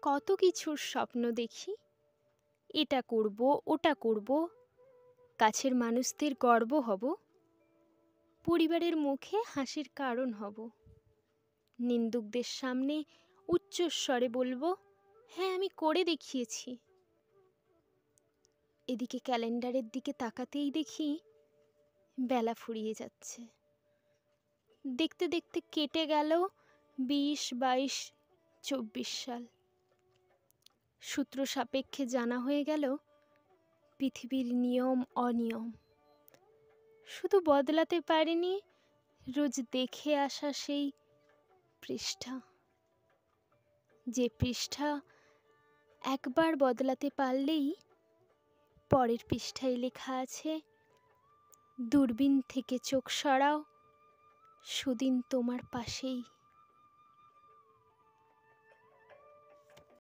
কত কিছুর স্বপ্ন দেখি, এটা করব ওটা করব, কাছের মানুষদের গর্ব হব, পরিবারের মুখে হাসির কারণ হব, নিন্দুকদের সামনে উচ্চস্বরে বলবো, হ্যাঁ আমি করে দেখিয়েছি। এদিকে ক্যালেন্ডারের দিকে তাকাতেই দেখি বেলা ফুরিয়ে যাচ্ছে। দেখতে দেখতে কেটে গেল ২০, ২২, ২৪ সাল। সূত্র সাপেক্ষে জানা হয়ে গেল পৃথিবীর নিয়ম অনিয়ম। শুধু বদলাতে পারেনি রোজ দেখে আসা সেই পৃষ্ঠা, যে পৃষ্ঠা একবার বদলাতে পারলেই পরের পৃষ্ঠায় লেখা আছে, দূরবীন থেকে চোখ সরাও, সুদিন তোমার পাশেই।